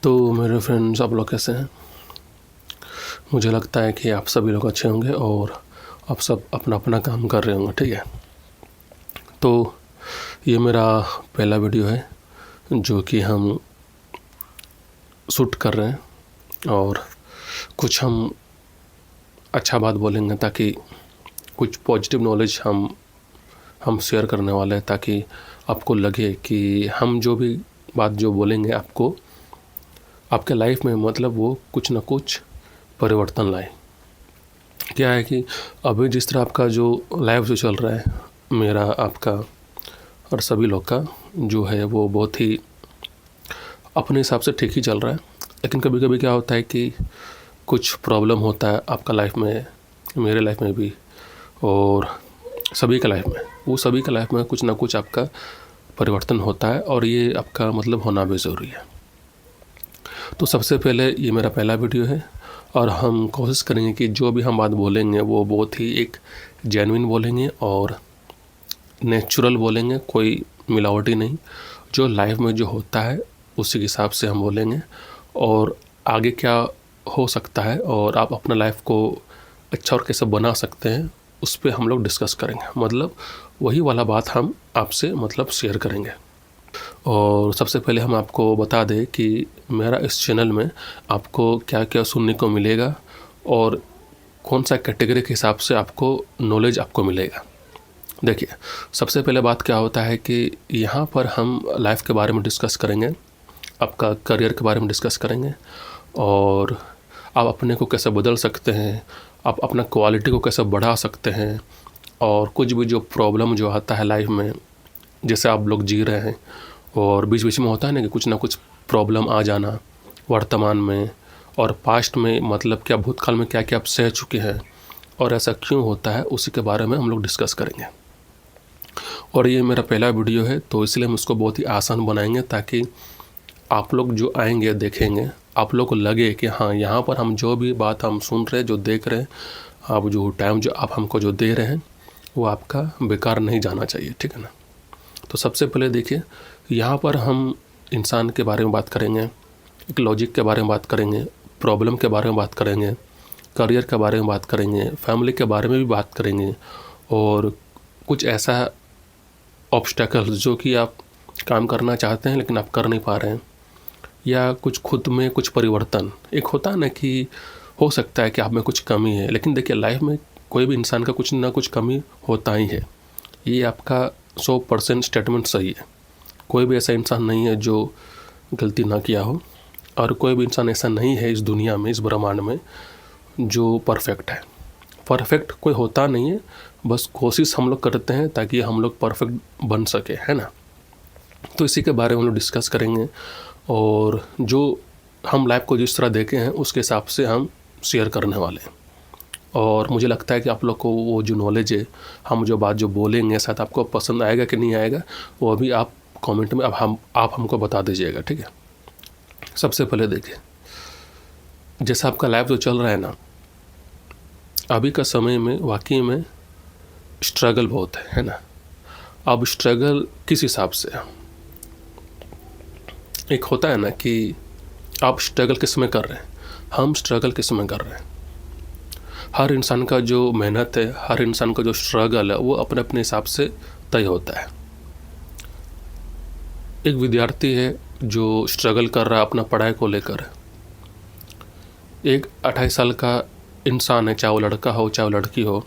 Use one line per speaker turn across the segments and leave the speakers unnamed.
तो मेरे फ्रेंड्स, आप लोग कैसे हैं? मुझे लगता है कि आप सभी लोग अच्छे होंगे और आप सब अपना अपना काम कर रहे होंगे, ठीक है। तो ये मेरा पहला वीडियो है जो कि हम शूट कर रहे हैं और कुछ हम अच्छा बात बोलेंगे ताकि कुछ पॉजिटिव नॉलेज हम शेयर करने वाले हैं, ताकि आपको लगे कि हम जो भी बात जो बोलेंगे आपको आपके लाइफ में मतलब वो कुछ ना कुछ परिवर्तन लाए। क्या है कि अभी जिस तरह आपका जो लाइफ जो चल रहा है, मेरा, आपका और सभी लोग का जो है वो बहुत ही अपने हिसाब से ठीक ही चल रहा है। लेकिन कभी कभी क्या होता है कि कुछ प्रॉब्लम होता है आपका लाइफ में, मेरे लाइफ में भी, और सभी का लाइफ में, वो सभी का लाइफ में कुछ ना कुछ आपका परिवर्तन होता है और ये आपका मतलब होना भी ज़रूरी है। तो सबसे पहले ये मेरा पहला वीडियो है और हम कोशिश करेंगे कि जो भी हम बात बोलेंगे वो बहुत ही एक जेन्युइन बोलेंगे और नेचुरल बोलेंगे, कोई मिलावटी नहीं। जो लाइफ में जो होता है उसी के हिसाब से हम बोलेंगे और आगे क्या हो सकता है और आप अपना लाइफ को अच्छा और कैसे बना सकते हैं उस पर हम लोग डिस्कस करेंगे। मतलब वही वाला बात हम आपसे मतलब शेयर करेंगे। और सबसे पहले हम आपको बता दें कि मेरा इस चैनल में आपको क्या क्या सुनने को मिलेगा और कौन सा कैटेगरी के हिसाब से आपको नॉलेज आपको मिलेगा। देखिए, सबसे पहले बात क्या होता है कि यहाँ पर हम लाइफ के बारे में डिस्कस करेंगे, आपका करियर के बारे में डिस्कस करेंगे और आप अपने को कैसे बदल सकते हैं, आप अपना क्वालिटी को कैसे बढ़ा सकते हैं, और कुछ भी जो प्रॉब्लम जो आता है लाइफ में, जैसे आप लोग जी रहे हैं और बीच बीच में होता है ना कि कुछ ना कुछ प्रॉब्लम आ जाना वर्तमान में और पास्ट में, मतलब क्या भूतकाल में क्या क्या आप सह चुके हैं और ऐसा क्यों होता है, उसी के बारे में हम लोग डिस्कस करेंगे। और ये मेरा पहला वीडियो है तो इसलिए हम इसको बहुत ही आसान बनाएंगे ताकि आप लोग जो आएंगे देखेंगे, आप लोग को लगे कि हाँ, यहाँ पर हम जो भी बात हम सुन रहे हैं, जो देख रहे हैं, आप जो टाइम जो आप हमको जो दे रहे हैं वो आपका बेकार नहीं जाना चाहिए, ठीक है ना। तो सबसे पहले देखिए, यहाँ पर हम इंसान के बारे में बात करेंगे, एक लॉजिक के बारे में बात करेंगे, प्रॉब्लम के बारे में बात करेंगे, करियर के बारे में बात करेंगे, फैमिली के बारे में भी बात करेंगे और कुछ ऐसा ऑब्स्टेकल्स जो कि आप काम करना चाहते हैं लेकिन आप कर नहीं पा रहे हैं, या कुछ खुद में कुछ परिवर्तन। एक होता है ना कि हो सकता है कि आप में कुछ कमी है, लेकिन देखिए लाइफ में कोई भी इंसान का कुछ ना कुछ कमी होता ही है। ये आपका 100% स्टेटमेंट सही है। कोई भी ऐसा इंसान नहीं है जो गलती ना किया हो और कोई भी इंसान ऐसा नहीं है इस दुनिया में, इस ब्रह्मांड में, जो परफेक्ट है। परफेक्ट कोई होता नहीं है, बस कोशिश हम लोग करते हैं ताकि हम लोग परफेक्ट बन सके, है ना। तो इसी के बारे में हम लोग डिस्कस करेंगे और जो हम लाइफ को जिस तरह देखे हैं उसके हिसाब से हम शेयर करने वाले हैं। और मुझे लगता है कि आप लोग को वो जो नॉलेज है, हम जो बात जो बोलेंगे शायद आपको पसंद आएगा कि नहीं आएगा, वो अभी आप कमेंट में आप हमको बता दीजिएगा, ठीक है। सबसे पहले देखिए, जैसा आपका लाइफ जो चल रहा है ना, अभी का समय में वाकई में स्ट्रगल बहुत है ना। अब स्ट्रगल किस हिसाब से है? एक होता है ना कि आप स्ट्रगल किस में कर रहे हैं, हम स्ट्रगल किस में कर रहे हैं। हर इंसान का जो मेहनत है, हर इंसान का जो स्ट्रगल है, वो अपने अपने हिसाब से तय होता है। एक विद्यार्थी है जो स्ट्रगल कर रहा है अपना पढ़ाई को लेकर। एक 28 साल का इंसान है, चाहे वो लड़का हो चाहे वो लड़की हो,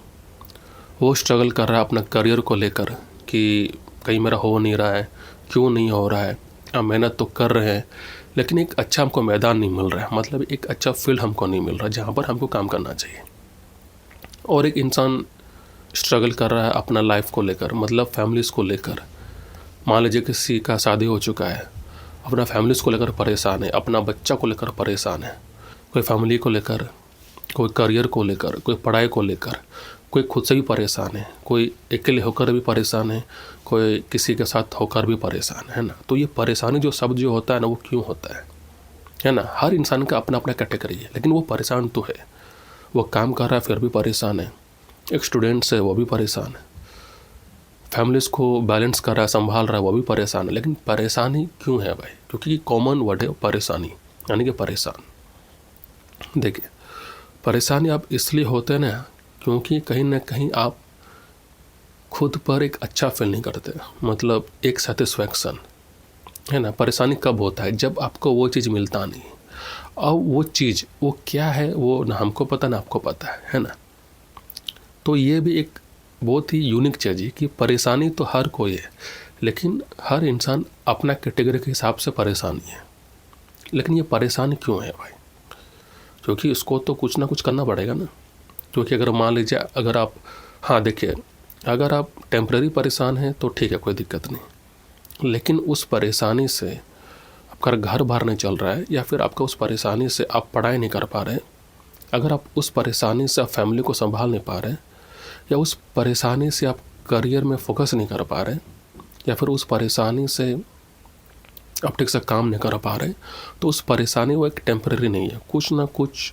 वो स्ट्रगल कर रहा है अपना करियर को लेकर कि कहीं मेरा हो नहीं रहा है, क्यों नहीं हो रहा है। हम मेहनत तो कर रहे हैं लेकिन एक अच्छा हमको मैदान नहीं मिल रहा है, मतलब एक अच्छा फील्ड हमको नहीं मिल रहा जहाँ पर हमको काम करना चाहिए। और एक इंसान स्ट्रगल कर रहा है अपना लाइफ को लेकर, मतलब फैमिलीज़ को लेकर। मान लीजिए किसी का शादी हो चुका है, अपना फैमिलीज़ को लेकर परेशान है, अपना बच्चा को लेकर परेशान है, कोई फैमिली को लेकर, कोई करियर को लेकर, कोई पढ़ाई को लेकर, कोई खुद से भी परेशान है, कोई अकेले होकर भी परेशान है, कोई किसी के साथ होकर भी परेशान है ना। तो ये परेशानी जो शब्द जो होता है ना, वो क्यों होता है ना। हर इंसान का अपना अपना कैटेगरी है, लेकिन वो परेशान तो है। वो काम कर रहा है फिर भी परेशान है, एक स्टूडेंट्स है वो भी परेशान है, फैमिलीज़ को बैलेंस कर रहा है, संभाल रहा है, वो भी परेशान है। लेकिन परेशानी क्यों है भाई? क्योंकि कॉमन वर्ड है परेशानी, यानी कि परेशान। देखिए, परेशानी आप इसलिए होते हैं ना क्योंकि कहीं ना कहीं आप खुद पर एक अच्छा फील नहीं करते, मतलब एक सेटिस्फैक्शन, है ना। परेशानी कब होता है? जब आपको वो चीज़ मिलता नहीं, और वो चीज़ वो क्या है वो ना हमको पता ना आपको पता है ना। तो ये भी एक बहुत ही यूनिक चीज़ है कि परेशानी तो हर कोई है, लेकिन हर इंसान अपना कैटेगरी के हिसाब से परेशानी है। लेकिन ये परेशानी क्यों है भाई? क्योंकि इसको तो कुछ ना कुछ करना पड़ेगा ना। क्योंकि अगर मान लीजिए अगर आप, हाँ देखिए, अगर आप टेम्परेरी परेशान हैं तो ठीक है, कोई दिक्कत नहीं। लेकिन उस परेशानी से आपका घर बाहर नहीं चल रहा है, या फिर आपका उस परेशानी से आप पढ़ाई नहीं कर पा रहे, अगर आप उस परेशानी से आप फैमिली को संभाल नहीं पा रहे, या उस परेशानी से आप करियर में फोकस नहीं कर पा रहे, या फिर उस परेशानी से आप ठीक से काम नहीं कर पा रहे, तो उस परेशानी वो एक टेम्परेरी नहीं है, कुछ ना कुछ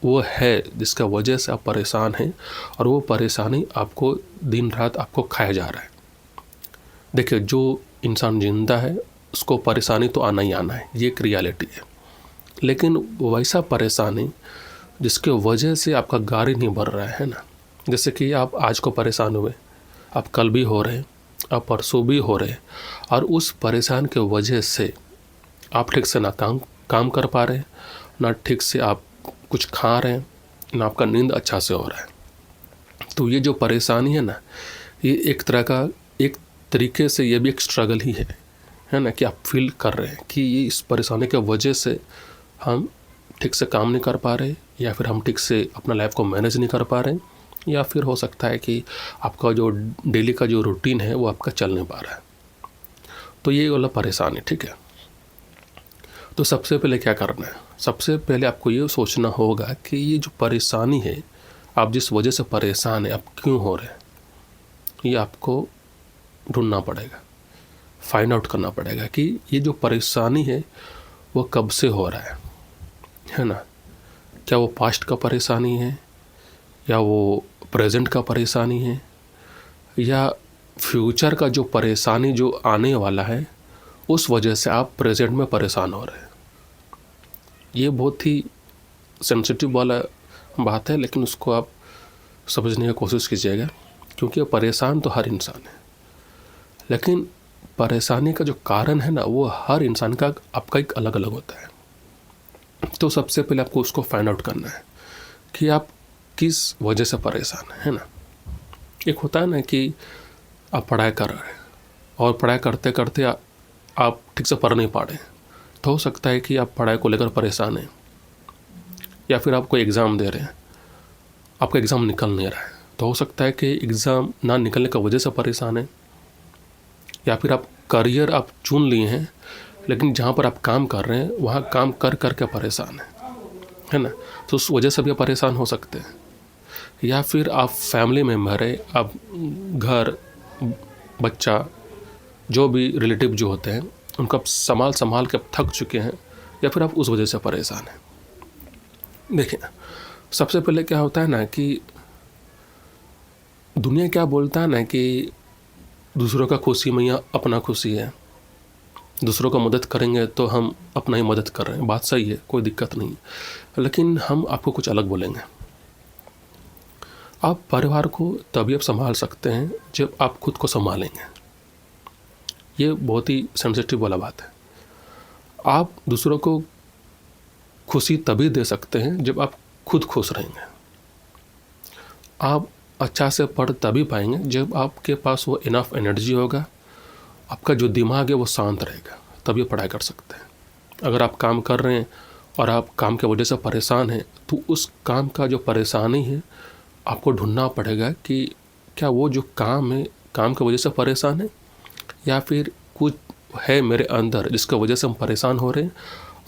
वो है जिसका वजह से आप परेशान हैं, और वो परेशानी आपको दिन रात आपको खाया जा रहा है। देखिए, जो इंसान जिंदा है उसको परेशानी तो आना ही आना है, ये एक रियलिटी है। लेकिन वैसा परेशानी जिसके वजह से आपका गाड़ी नहीं बढ़ रहा है ना, जैसे कि आप आज को परेशान हुए, आप कल भी हो रहे, आप परसों भी हो रहे, और उस परेशान के वजह से आप ठीक से ना काम कर पा रहे, ना ठीक से आप कुछ खा रहे हैं, ना आपका नींद अच्छा से हो रहा है। तो ये जो परेशानी है ना, ये एक तरह का, एक तरीके से ये भी एक स्ट्रगल ही है ना, कि आप फील कर रहे हैं कि ये इस परेशानी के वजह से हम ठीक से काम नहीं कर पा रहे, या फिर हम ठीक से अपना लाइफ को मैनेज नहीं कर पा रहे, या फिर हो सकता है कि आपका जो डेली का जो रूटीन है वो आपका चल नहीं पा रहा है। तो ये वाला परेशानी, ठीक है। तो सबसे पहले क्या करना है? सबसे पहले आपको ये सोचना होगा कि ये जो परेशानी है, आप जिस वजह से परेशान हैं, आप क्यों हो रहे हैं, ये आपको ढूंढना पड़ेगा, फाइंड आउट करना पड़ेगा कि ये जो परेशानी है वो कब से हो रहा है ना। क्या वो पास्ट का परेशानी है, या वो प्रेजेंट का परेशानी है, या फ्यूचर का जो परेशानी जो आने वाला है उस वजह से आप प्रेजेंट में परेशान हो रहे हैं। ये बहुत ही सेंसिटिव वाला बात है, लेकिन उसको आप समझने की कोशिश कीजिएगा, क्योंकि परेशान तो हर इंसान है, लेकिन परेशानी का जो कारण है ना वो हर इंसान का आपका एक अलग अलग होता है। तो सबसे पहले आपको उसको फाइंड आउट करना है कि आप किस वजह से परेशान है ना। एक होता है ना कि आप पढ़ाई कर रहे हैं, और पढ़ाई करते करते आप ठीक से पढ़ नहीं पा रहे, तो हो सकता है कि आप पढ़ाई को लेकर परेशान हैं, या फिर आप कोई एग्ज़ाम दे रहे हैं, आपका एग्ज़ाम निकल नहीं रहा है, तो हो सकता है कि एग्ज़ाम ना निकलने की वजह से परेशान है, या फिर आप करियर आप चुन लिए हैं, लेकिन जहाँ पर आप काम कर रहे हैं वहाँ काम कर कर के परेशान है ना, तो उस वजह से भी आप परेशान हो सकते हैं। या फिर आप फैमिली मेम्बर है, आप घर बच्चा जो भी रिलेटिव जो होते हैं उनको आप संभाल के आप थक चुके हैं, या फिर आप उस वजह से परेशान हैं। देखिए, सबसे पहले क्या होता है ना कि दुनिया क्या बोलता है ना कि दूसरों का खुशी में या अपना खुशी है, दूसरों को मदद करेंगे तो हम अपना ही मदद कर रहे हैं, बात सही है, कोई दिक्कत नहीं, लेकिन हम आपको कुछ अलग बोलेंगे। आप परिवार को तभी आप संभाल सकते हैं जब आप खुद को संभालेंगे। ये बहुत ही सेंसिटिव वाला बात है। आप दूसरों को खुशी तभी दे सकते हैं जब आप खुद खुश रहेंगे। आप अच्छा से पढ़ तभी पाएंगे जब आपके पास वो इनफ एनर्जी होगा, आपका जो दिमाग है वो शांत रहेगा, तभी पढ़ाई कर सकते हैं। अगर आप काम कर रहे हैं और आप काम की वजह से परेशान हैं, तो उस काम का जो परेशानी है आपको ढूंढना पड़ेगा कि क्या वो जो काम है काम की वजह से परेशान है, या फिर कुछ है मेरे अंदर जिसकी वजह से हम परेशान हो रहे हैं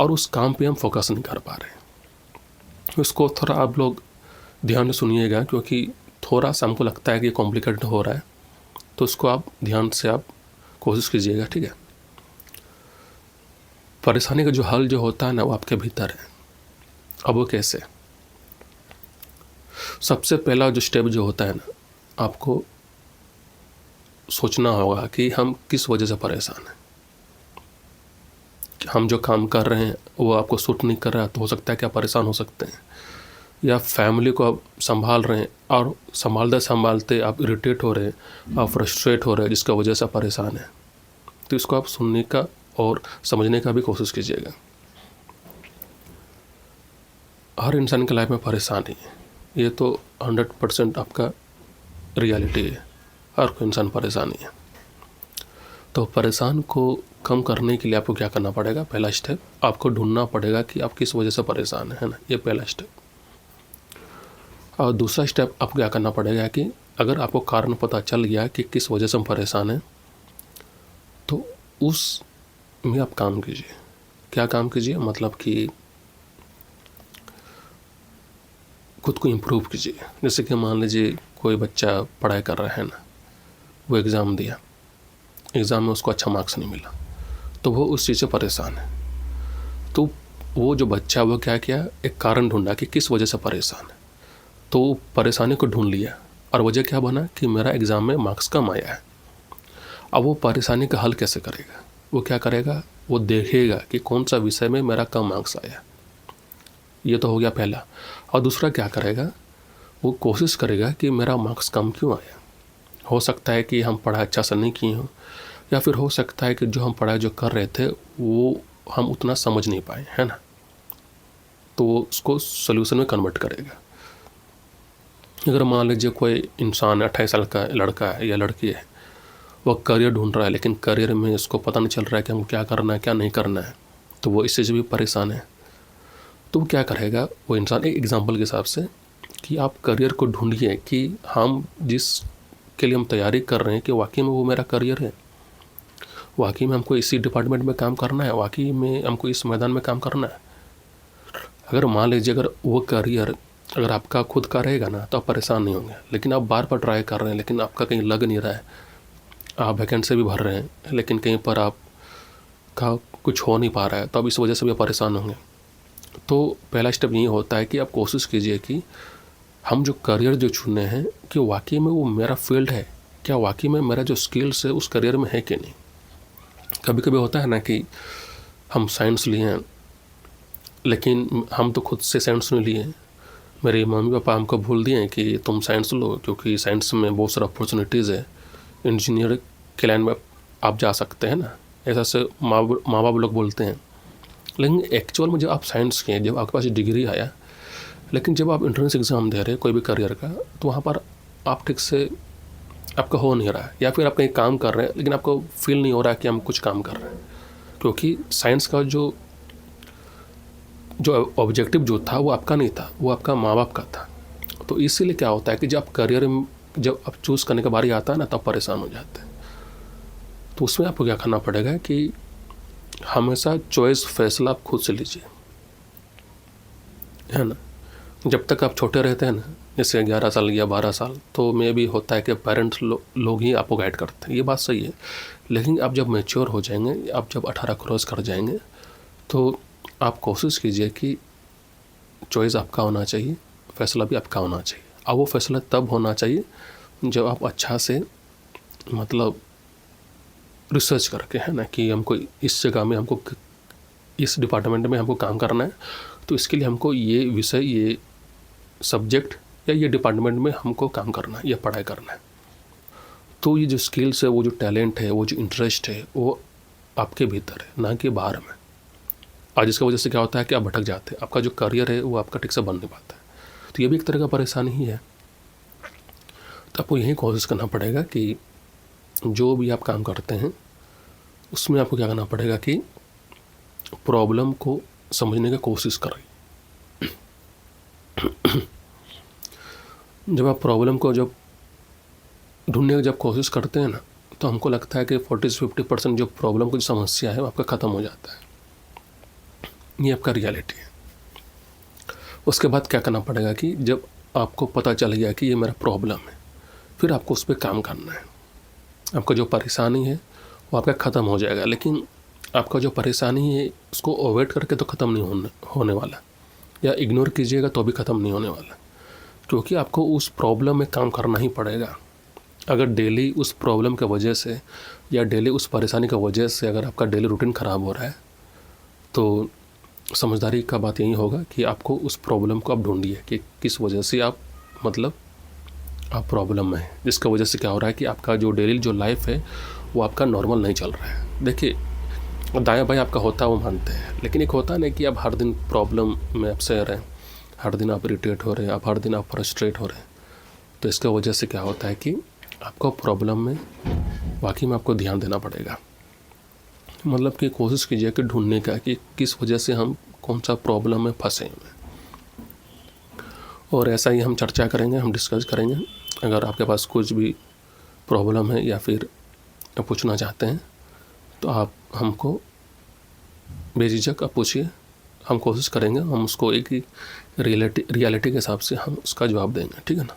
और उस काम पे हम फोकस नहीं कर पा रहे हैं। उसको थोड़ा आप लोग ध्यान से सुनिएगा, क्योंकि थोड़ा सा हमको लगता है कि कॉम्प्लिकेटेड हो रहा है, तो उसको आप ध्यान से आप कोशिश कीजिएगा, ठीक है। परेशानी का जो हल जो होता है ना वो आपके भीतर है। अब वो कैसे? सबसे पहला जो स्टेप जो होता है ना, आपको सोचना होगा कि हम किस वजह से परेशान हैं। हम जो काम कर रहे हैं वो आपको सूट नहीं कर रहा, तो हो सकता है कि आप परेशान हो सकते हैं। या फैमिली को आप संभाल रहे हैं और संभालते संभालते आप इरिटेट हो रहे हैं, आप फ्रस्ट्रेट हो रहे हैं, जिसका वजह से आप परेशान हैं। तो इसको आप सुनने का और समझने का भी कोशिश कीजिएगा। हर इंसान की लाइफ में परेशानी है, ये तो 100% आपका रियलिटी है। हर कोई इंसान परेशानी है। तो परेशान को कम करने के लिए आपको क्या करना पड़ेगा? पहला स्टेप, आपको ढूंढना पड़ेगा कि आप किस वजह से परेशान है ना, ये पहला स्टेप। और दूसरा स्टेप आपको क्या करना पड़ेगा कि अगर आपको कारण पता चल गया कि किस वजह से हम परेशान हैं, तो उस में आप काम कीजिए। क्या काम कीजिए? मतलब कि खुद को इम्प्रूव कीजिए। जैसे कि मान लीजिए कोई बच्चा पढ़ाई कर रहा है ना, वो एग्ज़ाम दिया, एग्ज़ाम में उसको अच्छा मार्क्स नहीं मिला, तो वो उस चीज़ से परेशान है। तो वो जो बच्चा वो क्या किया, एक कारण ढूंढा कि किस वजह से परेशान है। तो परेशानी को ढूंढ लिया और वजह क्या बना कि मेरा एग्ज़ाम में मार्क्स कम आया है। अब वो परेशानी का हल कैसे करेगा? वो क्या करेगा? वो देखेगा कि कौन सा विषय में मेरा कम मार्क्स आया। ये तो हो गया पहला। और दूसरा क्या करेगा? वो कोशिश करेगा कि मेरा मार्क्स कम क्यों आया। हो सकता है कि हम पढ़ाई अच्छा से नहीं किए हों, या फिर हो सकता है कि जो हम पढ़ाई जो कर रहे थे वो हम उतना समझ नहीं पाए, है ना। तो वो उसको सोल्यूशन में कन्वर्ट करेगा। अगर मान लीजिए कोई इंसान 28 साल का लड़का है या लड़की है, वो करियर ढूंढ रहा है, लेकिन करियर में इसको पता नहीं चल रहा है कि हमको क्या करना है क्या नहीं करना है, तो वो इससे भी परेशान है। तो वो क्या करेगा? वो इंसान, एक एग्जांपल के हिसाब से, कि आप करियर को ढूंढिए कि हम जिस के लिए हम तैयारी कर रहे हैं कि वाकई में वो मेरा करियर है, वाकई में हमको इसी डिपार्टमेंट में काम करना है, वाकई में हमको इस मैदान में काम करना है। अगर मान लीजिए अगर वो करियर अगर आपका खुद का रहेगा ना, तो आप परेशान नहीं होंगे। लेकिन आप बार बार ट्राई कर रहे हैं, लेकिन आपका कहीं लग नहीं रहा है, आप वैकेंसी भी भर रहे हैं, लेकिन कहीं पर आपका कुछ हो नहीं पा रहा है, तो आप इस वजह से भी परेशान होंगे। तो पहला स्टेप यही होता है कि आप कोशिश कीजिए कि हम जो करियर जो चुने हैं, कि वाकई में वो मेरा फील्ड है, क्या वाकई में मेरा जो स्किल्स है उस करियर में है कि नहीं। कभी कभी होता है ना कि हम साइंस लिए हैं, लेकिन हम तो खुद से साइंस नहीं लिए। मेरे मम्मी पापा हमको बोल दिए हैं कि तुम साइंस लो, क्योंकि साइंस में बहुत सारा अपॉर्चुनिटीज़ है, इंजीनियर के लाइन में आप जा सकते हैं ना, ऐसा से माँ बाप लोग बोलते हैं। लेकिन एक्चुअल में जब आप साइंस किए, जब आपके पास डिग्री आया, लेकिन जब आप एंट्रेंस एग्ज़ाम दे रहे हैं कोई भी करियर का, तो वहाँ पर आप ठीक से आपका हो नहीं रहा है, या फिर आप कहीं काम कर रहे हैं लेकिन आपको फील नहीं हो रहा है कि हम कुछ काम कर रहे हैं, क्योंकि साइंस का जो ऑब्जेक्टिव जो था वो आपका नहीं था, वो आपका माँ बाप का था। तो इसीलिए क्या होता है कि जब करियर में जब आप चूज़ करने का बारी आता है ना, तब परेशान हो जाते हैं। तो उसमें आपको क्या करना पड़ेगा कि हमेशा चॉइस फैसला आप खुद से लीजिए, है ना। जब तक आप छोटे रहते हैं ना, जैसे 11 साल या 12 साल, तो में भी होता है कि पेरेंट्स लोग ही आपको गाइड करते हैं, ये बात सही है। लेकिन आप जब मैच्योर हो जाएंगे, आप जब 18 क्रॉस कर जाएंगे, तो आप कोशिश कीजिए कि चॉइस आपका होना चाहिए, फैसला भी आपका होना चाहिए। अब वो फैसला तब होना चाहिए जब आप अच्छा से मतलब रिसर्च करके, है ना, कि हमको इस जगह में, हमको इस डिपार्टमेंट में हमको काम करना है, तो इसके लिए हमको ये विषय, ये सब्जेक्ट या ये डिपार्टमेंट में हमको काम करना है या पढ़ाई करना है। तो ये जो स्किल्स है, वो जो टैलेंट है, वो जो इंटरेस्ट है, वो आपके भीतर है, ना कि बाहर में। आज इसकी वजह से क्या होता है कि आप भटक जाते हैं, आपका जो करियर है वो आपका ठीक से बन नहीं पाता है। तो ये भी एक तरह का परेशानी ही है। तो आपको यही कोशिश करना पड़ेगा कि जो भी आप काम करते हैं उसमें आपको क्या करना पड़ेगा कि प्रॉब्लम को समझने की कोशिश करें। जब आप प्रॉब्लम को जब ढूंढने की जब कोशिश करते हैं ना, तो हमको लगता है कि 40 से 50% जो प्रॉब्लम की समस्या है वो आपका ख़त्म हो जाता है। ये आपका रियलिटी है। उसके बाद क्या करना पड़ेगा कि जब आपको पता चल गया कि ये मेरा प्रॉब्लम है, फिर आपको उस पर काम करना है। आपका जो परेशानी है वो आपका ख़त्म हो जाएगा, लेकिन आपका जो परेशानी है उसको अवॉइड करके तो ख़त्म नहीं होने वाला, या इग्नोर कीजिएगा तो भी ख़त्म नहीं होने वाला, क्योंकि आपको उस प्रॉब्लम में काम करना ही पड़ेगा। अगर डेली उस प्रॉब्लम की वजह से या डेली उस परेशानी की वजह से अगर आपका डेली रूटीन ख़राब हो रहा है, तो समझदारी का बात यही होगा कि आपको उस प्रॉब्लम को आप ढूंढिए कि किस वजह से आप आप प्रॉब्लम में हैं, जिसका वजह से क्या हो रहा है कि आपका जो डेली जो लाइफ है वो आपका नॉर्मल नहीं चल रहा है। देखिए दायां बायां आपका होता है वो मानते हैं, लेकिन एक होता नहीं कि आप हर दिन प्रॉब्लम में आप सह रहे हैं, हर दिन आप इरिटेट हो रहे हैं, आप हर दिन आप फ्रस्ट्रेट हो रहे हैं। तो इसका वजह से क्या होता है कि आपको प्रॉब्लम में वाकई में आपको ध्यान देना पड़ेगा। मतलब कि कोशिश कीजिए कि ढूंढने का कि किस वजह से हम कौन सा प्रॉब्लम में फंसे हैं, और ऐसा ही हम चर्चा करेंगे, हम डिस्कस करेंगे। अगर आपके पास कुछ भी प्रॉब्लम है या फिर पूछना चाहते हैं तो आप हमको बेझिझक आप पूछिए, हम कोशिश करेंगे, हम उसको एक ही रियलिटी के हिसाब से हम उसका जवाब देंगे, ठीक है ना।